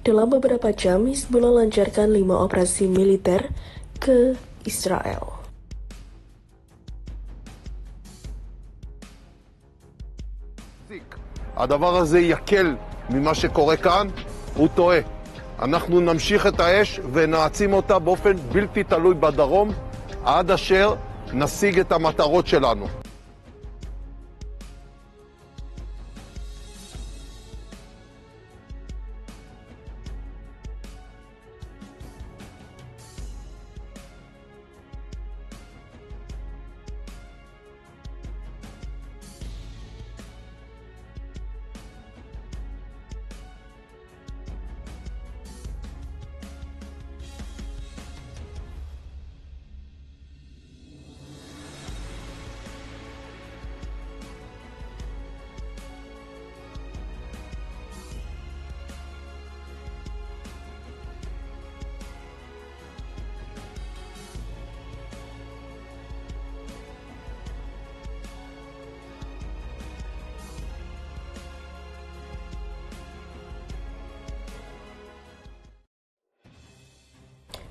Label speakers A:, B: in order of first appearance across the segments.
A: Dalam beberapa jam, Hizbullah lancarkan 5 operasi militer ke Israel.
B: הדבר הזה יקל ממה שקורה כאן, הוא טועה. אנחנו נמשיך את האש ונעצים אותה באופן בלתי תלוי בדרום, עד אשר נשיג את המטרות שלנו.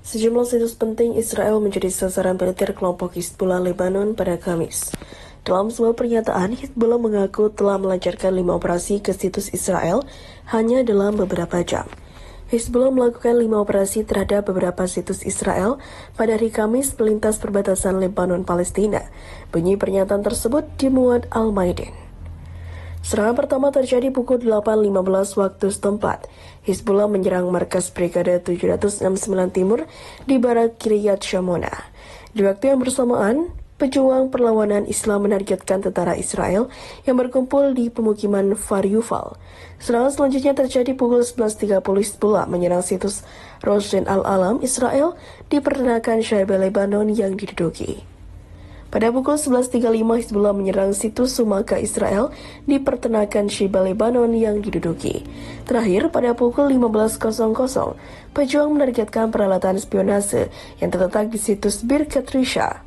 A: Sejumlah situs penting Israel menjadi sasaran militer kelompok Hizbullah Lebanon pada Kamis. Dalam sebuah pernyataan, Hizbullah mengaku telah melancarkan 5 operasi ke situs Israel hanya dalam beberapa jam. Hizbullah melakukan 5 operasi terhadap beberapa situs Israel pada hari Kamis melintas perbatasan Lebanon-Palestina. Bunyi pernyataan tersebut dimuat Al-Maidin. Serangan pertama terjadi pukul 8.15 waktu setempat. Hizbullah menyerang markas Brigade 769 Timur di barat Kiryat Shimona. Di waktu yang bersamaan, pejuang perlawanan Islam menargetkan tentara Israel yang berkumpul di pemukiman Far Yuval. Serangan selanjutnya terjadi pukul 11.30 Hizbullah menyerang situs Roshen Al-Alam Israel di peternakan Shaiba Lebanon yang diduduki. Pada pukul 11.35 Hizbullah menyerang situs Sumaka Israel di peternakan Shaiba Lebanon yang diduduki. Terakhir, pada pukul 15.00, pejuang menargetkan peralatan spionase yang terletak di situs Birkat Risha.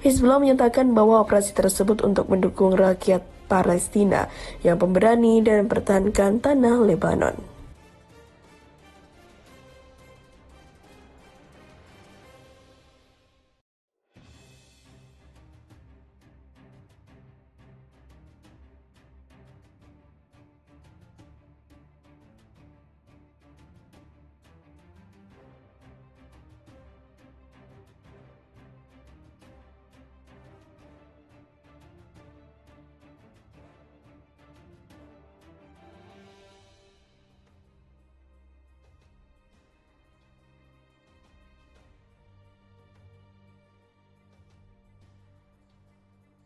A: Hizbullah menyatakan bahwa operasi tersebut untuk mendukung rakyat Palestina yang pemberani dan mempertahankan tanah Lebanon.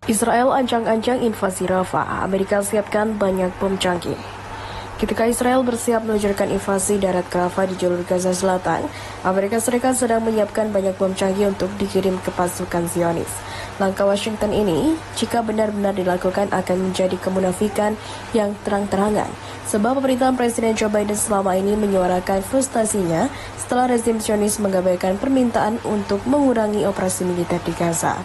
A: Israel ancang-ancang invasi Rafah, Amerika siapkan banyak bom canggih. Ketika Israel bersiap meluncurkan invasi darat ke Rafah di jalur Gaza Selatan, Amerika Serikat sedang menyiapkan banyak bom canggih untuk dikirim ke pasukan Zionis. Langkah Washington ini, jika benar-benar dilakukan, akan menjadi kemunafikan yang terang-terangan, sebab pemerintahan Presiden Joe Biden selama ini menyuarakan frustasinya setelah rezim Zionis mengabaikan permintaan untuk mengurangi operasi militer di Gaza.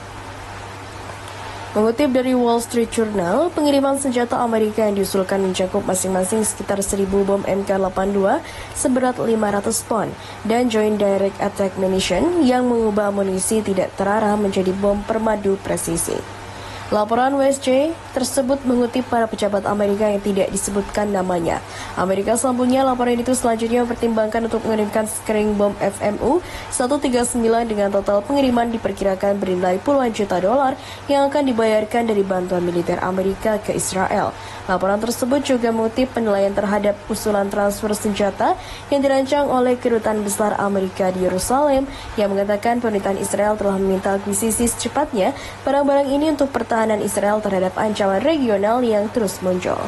A: Mengutip dari Wall Street Journal, pengiriman senjata Amerika yang diusulkan mencakup masing-masing sekitar 1.000 bom MK82 seberat 500 pon dan Joint Direct Attack Munition yang mengubah amunisi tidak terarah menjadi bom permadu presisi. Laporan WSJ tersebut mengutip para pejabat Amerika yang tidak disebutkan namanya. Amerika selanjutnya laporan itu selanjutnya mempertimbangkan untuk mengirimkan sekering bom FMU 139 dengan total pengiriman diperkirakan bernilai puluhan juta dolar yang akan dibayarkan dari bantuan militer Amerika ke Israel. Laporan tersebut juga mengutip penilaian terhadap usulan transfer senjata yang dirancang oleh Kedutaan Besar Amerika di Yerusalem yang mengatakan pemerintahan Israel telah meminta akuisisi secepatnya barang-barang ini untuk pertahanan Israel terhadap ancaman regional yang terus muncul.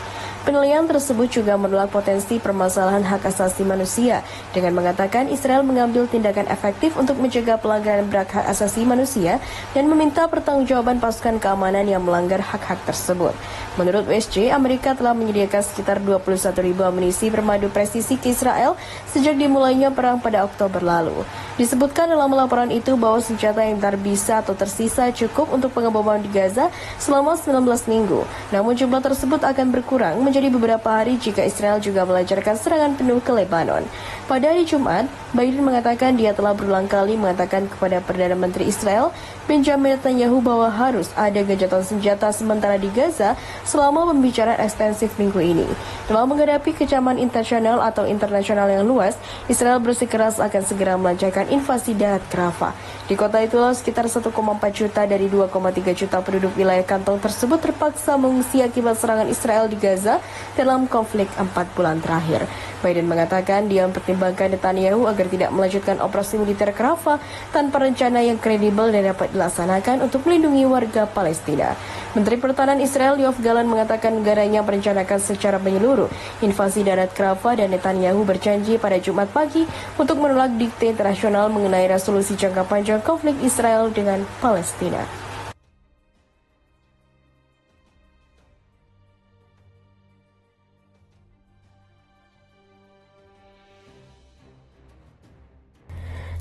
A: Penilaian tersebut juga menolak potensi permasalahan hak asasi manusia dengan mengatakan Israel mengambil tindakan efektif untuk mencegah pelanggaran berat hak asasi manusia dan meminta pertanggungjawaban pasukan keamanan yang melanggar hak-hak tersebut. Menurut WSJ, Amerika telah menyediakan sekitar 21.000 amunisi bermadu presisi ke Israel sejak dimulainya perang pada Oktober lalu. Disebutkan dalam laporan itu bahwa senjata yang terbisa atau tersisa cukup untuk pengeboman di Gaza selama 19 minggu. Namun jumlah tersebut akan berkurang menjadi beberapa hari jika Israel juga melancarkan serangan penuh ke Lebanon. Pada hari Jumat, Biden mengatakan dia telah berulang kali mengatakan kepada Perdana Menteri Israel, Benjamin Netanyahu, bahwa harus ada gencatan senjata sementara di Gaza selama pembicaraan ekstensif minggu ini. Dalam menghadapi kecaman internasional atau internasional yang luas, Israel bersikeras akan segera melancarkan invasi darat ke Rafah. Di kota itulah sekitar 1,4 juta dari 2,3 juta penduduk wilayah kantong tersebut terpaksa mengungsi akibat serangan Israel di Gaza dalam konflik 4 bulan terakhir. Biden mengatakan dia mempertimbangkan Netanyahu agar tidak melanjutkan operasi militer ke Rafah tanpa rencana yang kredibel dan dapat dilaksanakan untuk melindungi warga Palestina. Menteri Pertahanan Israel Yoav Gallant mengatakan negaranya merencanakan secara menyeluruh invasi darat ke Rafah dan Netanyahu berjanji pada Jumat pagi untuk menolak dikte internasional mengenai resolusi jangka panjang konflik Israel dengan Palestina.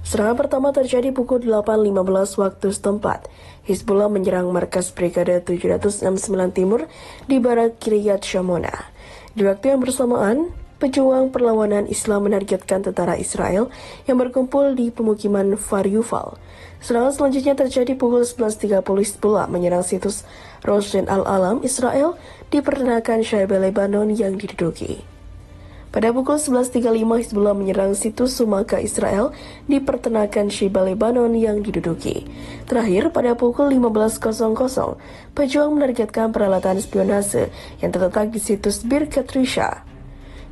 A: Serangan pertama terjadi pukul 8.15 waktu setempat. Hizbullah menyerang markas Brigade 769 Timur di barat Kiryat Shmona. Di waktu yang bersamaan, pejuang perlawanan Islam menargetkan tentara Israel yang berkumpul di pemukiman Far Yuval. Serangan selanjutnya terjadi pukul 11.30 Hizbullah menyerang situs Roshen Al-Alam Israel di peternakan Shaiba Lebanon yang diduduki. Pada pukul 11.35 Hizbullah menyerang situs Sumaka Israel di peternakan Shaiba Lebanon yang diduduki. Terakhir, pada pukul 15.00, pejuang menargetkan peralatan spionase yang terletak di situs Birkat Risha.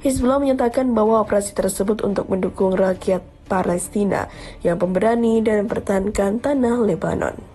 A: Hizbullah menyatakan bahwa operasi tersebut untuk mendukung rakyat Palestina yang pemberani dan mempertahankan tanah Lebanon.